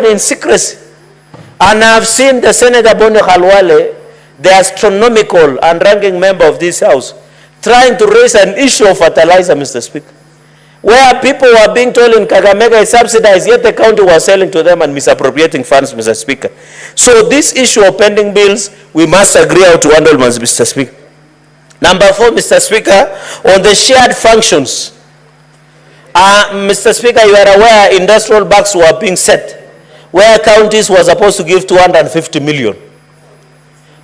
done in secrecy. And I've seen the Senator Boni Khalwale, the astronomical and ranking member of this House, trying to raise an issue of fertilizer, Mr. Speaker, where people were being told in Kakamega is subsidized, yet the county was selling to them and misappropriating funds, Mr. Speaker. So this issue of pending bills, we must agree how to handle, Mr. Speaker. Number 4, Mr. Speaker, on the shared functions. Mr. Speaker, you are aware industrial parks were being set, where counties were supposed to give 250 million.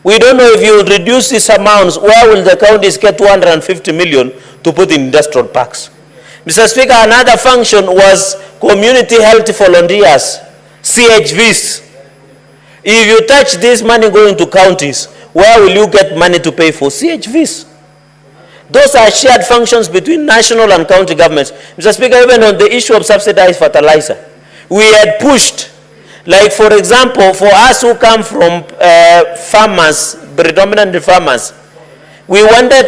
We don't know if you reduce these amounts, where will the counties get 250 million to put in industrial parks? Mr. Speaker, another function was community health volunteers, CHVs. If you touch this money going to counties, where will you get money to pay for CHVs? Those are shared functions between national and county governments. Mr. Speaker, even on the issue of subsidized fertilizer, we had pushed, like for example, for us who come from farmers, predominantly farmers, we wanted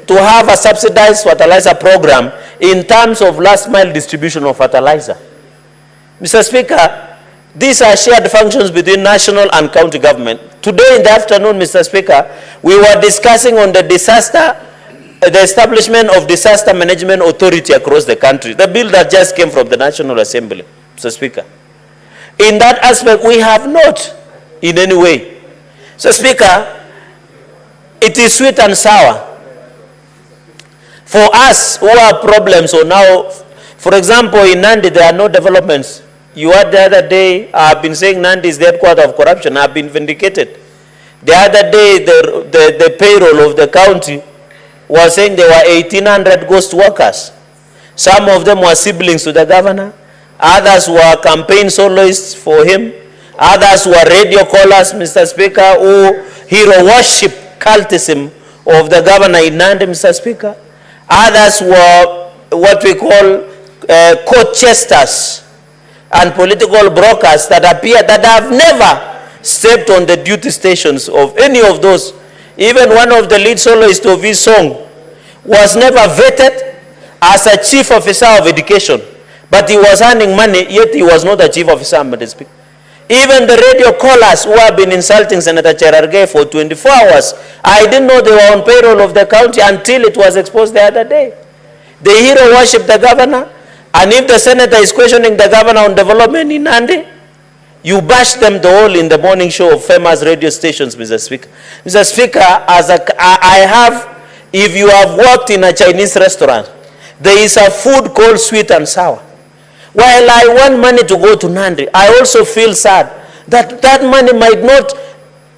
to have a subsidized fertilizer program in terms of last mile distribution of fertilizer. Mr. Speaker, these are shared functions between national and county government. Today in the afternoon, Mr. Speaker, we were discussing on the establishment of disaster management authority across the country, the bill that just came from the National Assembly, Mr. Speaker. In that aspect, we have not in any way. So, Speaker, it is sweet and sour. For us who have problems, so now, for example, in Nandi, there are no developments. You heard the other day, I've been saying Nandi is the headquarters of corruption. I've been vindicated. The other day, the payroll of the county was saying there were 1,800 ghost workers. Some of them were siblings to the governor. Others were campaign soloists for him. Others were radio callers, Mr. Speaker, who hero worship cultism of the governor in Nandi, Mr. Speaker. Others were what we call court chesters and political brokers that appear that have never stepped on the duty stations of any of those. Even one of the lead soloists of his song was never vetted as a chief officer of education, but he was earning money, yet he was not a chief officer, Mr. Speaker. Even the radio callers who have been insulting Senator Cherargei for 24 hours, I didn't know they were on payroll of the county until it was exposed the other day. The hero worship the governor, and if the senator is questioning the governor on development in Nandi, you bash them the whole in the morning show of famous radio stations, Mr. Speaker. Mr. Speaker, if you have worked in a Chinese restaurant, there is a food called sweet and sour. While I want money to go to Nandi, I also feel sad that that money might not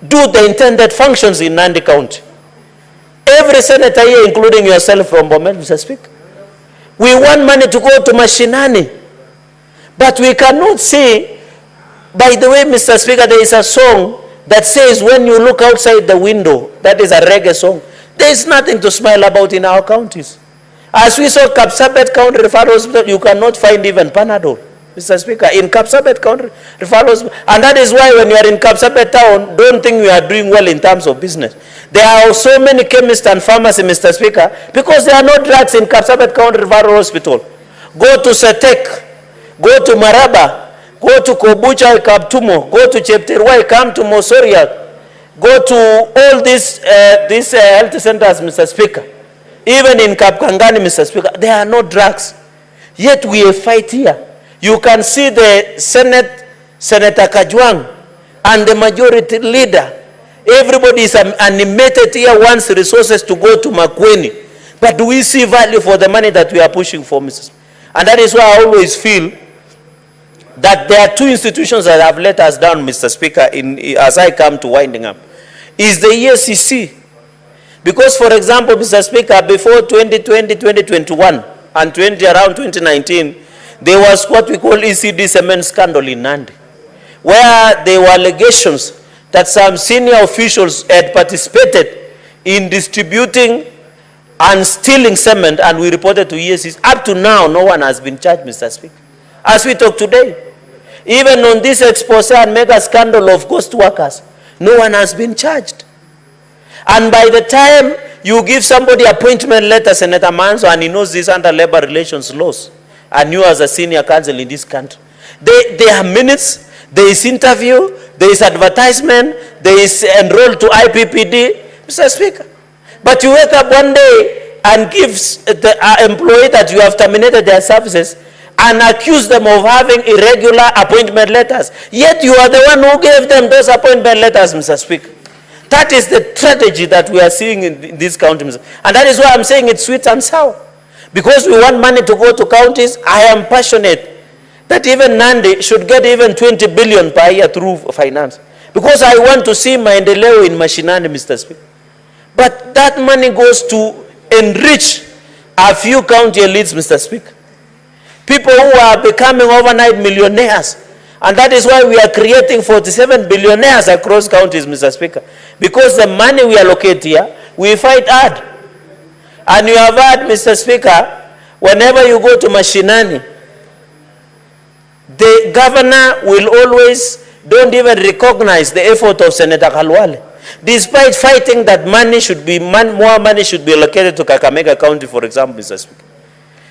do the intended functions in Nandi County. Every senator here, including yourself from Bomet, Mr. Speaker, we want money to go to Mashinani, but we cannot see. By the way, Mr. Speaker, there is a song that says when you look outside the window, that is a reggae song, there is nothing to smile about in our counties. As we saw Kapsabet County Referral Hospital, you cannot find even Panadol, Mr. Speaker, in Kapsabet County Referral Hospital. And that is why when you are in Kapsabet town, don't think we are doing well in terms of business. There are so many chemists and pharmacists, Mr. Speaker, because there are no drugs in Kapsabet County Referral Hospital. Go to Setek, go to Maraba, go to Kobucha, Kaptumo, go to Chepterwai, come to Mosoria, go to all these health centers, Mr. Speaker. Even in Kapkangani, Mr. Speaker, there are no drugs. Yet we fight here. You can see the Senate, Senator Kajwang, and the majority leader. Everybody is animated here, wants resources to go to Makueni. But do we see value for the money that we are pushing for, Mr. Speaker? And that is why I always feel that there are two institutions that have let us down, Mr. Speaker, as I come to winding up. Is the EACC. Because, for example, Mr. Speaker, before 2020, 2021, and around 2019, there was what we call ECD cement scandal in Nandi, where there were allegations that some senior officials had participated in distributing and stealing cement, and we reported to EACC. Up to now, no one has been charged, Mr. Speaker. As we talk today, even on this expose and mega scandal of ghost workers, no one has been charged. And by the time you give somebody appointment letter, Senator Manso, and he knows this under labor relations laws, and you as a senior counsel in this country, there are minutes, There is interview, there is advertisement, there is enroll to IPPD, Mr. Speaker. But you wake up one day and give the employee that you have terminated their services and accuse them of having irregular appointment letters. Yet you are the one who gave them those appointment letters, Mr. Speaker. That is the tragedy that we are seeing in this county, Mr. And that is why I'm saying it's sweet and sour. Because we want money to go to counties, I am passionate that even Nandi should get even 20 billion per year through finance. Because I want to see maendeleo in mashinani, Mr. Speaker. But that money goes to enrich a few county elites, Mr. Speaker. People who are becoming overnight millionaires. And that is why we are creating 47 billionaires across counties, Mr. Speaker. Because the money we allocate here, we fight hard. And you have heard, Mr. Speaker, whenever you go to mashinani, the governor will always don't even recognize the effort of Senator Khalwale. Despite fighting that money should be, more money should be allocated to Kakamega County, for example, Mr. Speaker.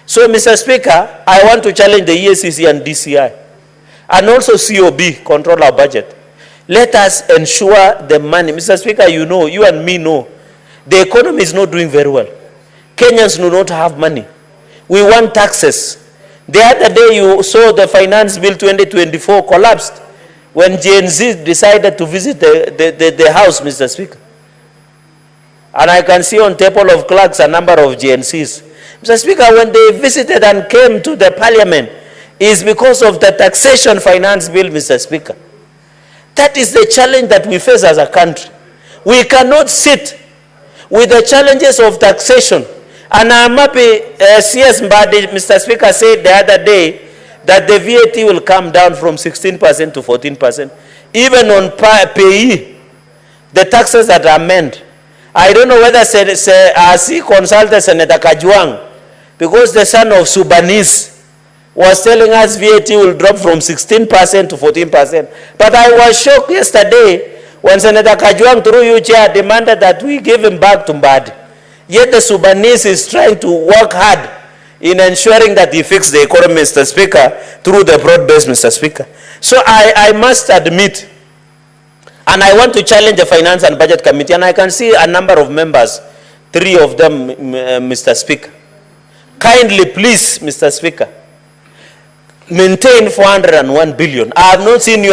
So, Mr. Speaker, I want to challenge the EACC and DCI, and also COB, control our budget. Let us ensure the money. Mr. Speaker, you know, you and me know, the economy is not doing very well. Kenyans do not have money. We want taxes. The other day you saw the Finance Bill 2024 collapsed when GNC decided to visit the House, Mr. Speaker. And I can see on table of clerks a number of GNCs. Mr. Speaker, when they visited and came to the Parliament, is because of the taxation finance bill, Mr. Speaker. That is the challenge that we face as a country. We cannot sit with the challenges of taxation. And I'm happy, CS Mbadi, Mr. Speaker, said the other day that the VAT will come down from 16% to 14%. Even on payee, the taxes that are meant. I don't know whether as he consulted Senator Kajwang, because the son of Subanis was telling us VAT will drop from 16% to 14%. But I was shocked yesterday when Senator Kajwang, through you, Chair, demanded that we give him back to Mbadi. Yet the Sudanese is trying to work hard in ensuring that he fix the economy, Mr. Speaker, through the broad-based, Mr. Speaker. So I must admit, and I want to challenge the Finance and Budget Committee, and I can see a number of members, 3 of them, Mr. Speaker. Kindly, please, Mr. Speaker, maintain 401 billion. I have not seen you